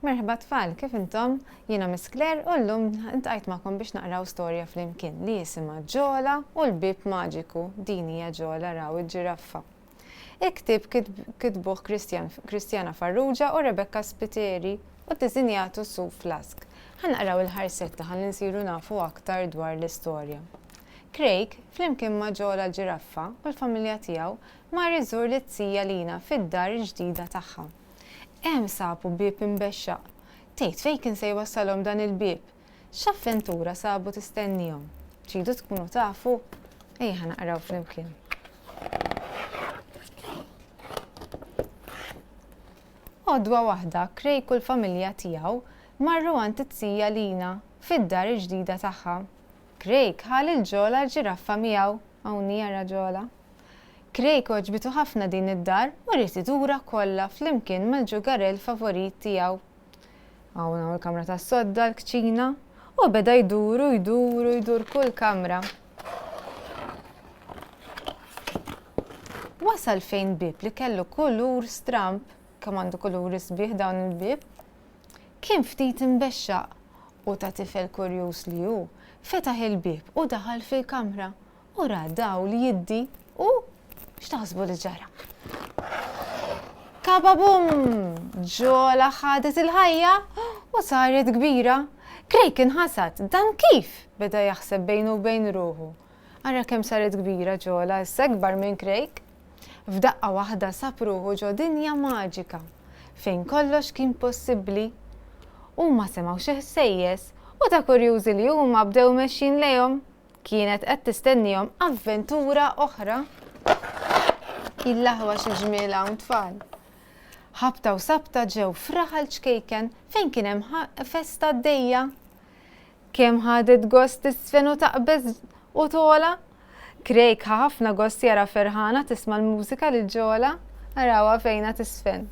Merħba tfal, kif intom? Jiena Miss Claire u llum intqajt magħkom biex naqraw storja flimkien li jisimha Ġola u l-bib maġiku. Din hija Ġola raw il-ġiraffa. Il-ktieb kitbuh Kristjana Farrugia u Rebecca Spiteri u ddiżinjatu Sue Flask. Ħanaqraw il-ħarsetta ħalli nsiru nafu aktar dwar l-istorja. Craig, flimkien ma' Ġola l-ġiraffa u l-familja tiegħu mar iżur lit-tija Lina fid-dar il-ġdida tagħha. Hemm sabu bib imbexxaq. Tgħid fejn kien se jwassalhom dan il-bib? X'avventura sabu tistennihom? Tridu tkunu tafu? Ejja naqraw flimkien. Għodwa waħda Craig u l-familja tiegħu marru għand it-tija Lina fid-dar il-ġdida tagħha. Craig ħal il-Ġola l-ġiraffa miegħu hawn jara Ġola. Craig oġbitu ħafna din id-dar u rrid idura kollha flimkien mal-ġugarell favorit tiegħu. Hawn il-kamra tas-sodda l-kċina u beda jdur kull kamra. Wasal fejn bib li kellu kulur stramp, kemm għandu kuluri sbieħ dawn il-bib. Kien ftit imbexxaq u ta' tifel kurjuż li hu fetaħ il-bib u daħal fil-kamra u ra dawl jiddi u x'taħsbu li ġara? Kababum! Ġola ħadet il-ħajja u saret kbira. Craig inħasad, dan kif? Beda jaħseb bejnu u bejn ruħu. Ara kemm saret kbira Ġola, issa kbar minn Craig. F'daqqa waħda sab ruħu ġo dinja maġika fejn kollox kien possibbli. Huma semgħu xi ħsejjes u ta' kurjużi li huma bdew mexxin lejhom. Kienet qed tistennihom avventura oħra. Il-laħwa xi ġmiel hawn tfal. Ħabta u sabta ġew fraħal ċkejken fejn kien hemm festa għaddejja. Kemm ħadet gost tisfen u taqbeż u tola. Craig ħafna gost jara ferħana tisma' l-mużika lil Ġola arawha fejna tisfen.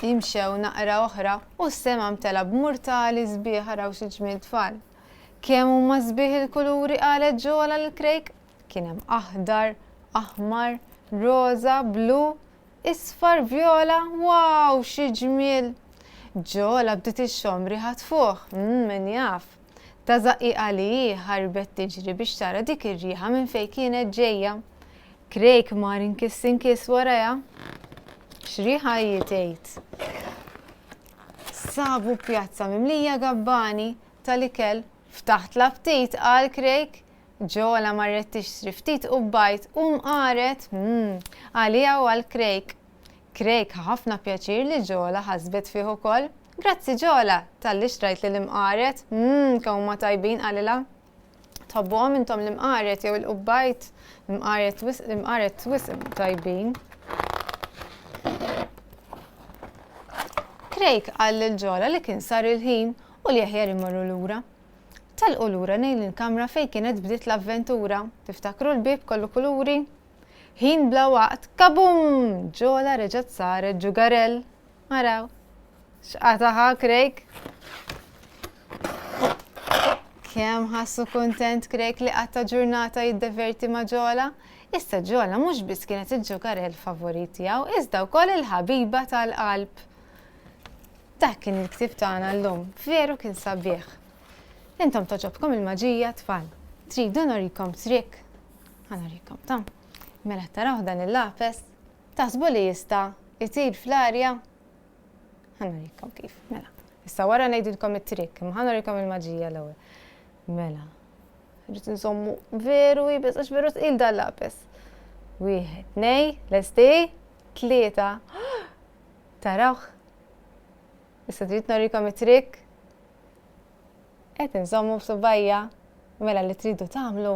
Imxew naqra oħra u s-sema mtela b'murtali sbieħ araw xi ġmiel tfal. Kemm huma sbieħ il-kuluri qalet Ġola lil Craig? Kien hemm aħdar, aħmar, roża, blu, isfar, vjola, wow, xi ġmiel! Ġola bdiet ixxomm riħa tfuh, min jaf. Ta' żaqqiqa li ħarbet tiġri biex tara dik ir-riħa minn fejn kienet ġejja. Craig mar inkiss warajha. X'riħa hi tgħid? Sabu pjazza mimlija gabbani tal-ikel. Ftaħt l-aptit qal Craig. Ġola marret tixtri ftit qubbajt u mqaret għaliha u għal Craig. Craig ħafna pjaċir li Ġola ħasbet fih ukoll. Grazzi Ġola talli xtrajt li l-imqaret. Kemm huma tajbin qalilha. Tħobbuhom intom l-imqaret jew il-qubbajt. L-imqaret wisq tajbin. Craig qal lil Ġola li kien sar il-ħin u li aħjar imorru lura. Talqu lura nejn il-kamra fejn kienet bdiet l-avventura. Tiftakru l-bib kollu kuluri? Ħin bla waqt, kabum! Ġola reġgħet saret ġugarell. Araw. X'qataħa Craig? Kemm ħassu kuntent Craig li qatta ġurnata jiddeverti ma' Ġola? Issa Ġola mhux biss kienet il-ġugarell favorit tiegħu, iżda wkoll il-ħabiba tal-qalb. Dak kien il-ktieb tagħna llum, veru kien sabiħ. Intom toġobkom il-maġija tfal. Tridu norikom trik. Ħanorikom tam. Mela taraw dan il-lapes. Taħsbu li jista' itir fl-arja. Ħanorikom kif. Mela. Issa wara ngħidilkom it-trik, imma ħanorikom il-maġija l-ewwel. Mela. Ġiet insommu veru jibes għax veru tqil dan lapes. 1, 2, lesti, 3. Tarawh. Issa trid norikom it-trik. Qed insommu b'subajja, mela li tridu tagħmlu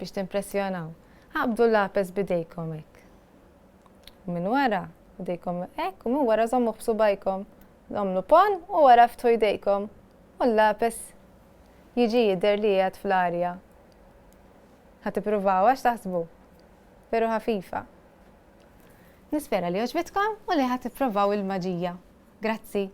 biex timpressjonaw. Ħabdu l-lapes b'idejkom hekk. Minn wara idejkom hekk u minn wara żommu b'subajkom. Żommlu pon u wara ftħu jdejkom. U l-lapes jiġi jidher li qiegħed fl-arja. Ħatippruvaw għax taħsbu? Veru ħafifa. Nispera li għoġbitkom u li ħatippruvaw il-maġija. Grazzi.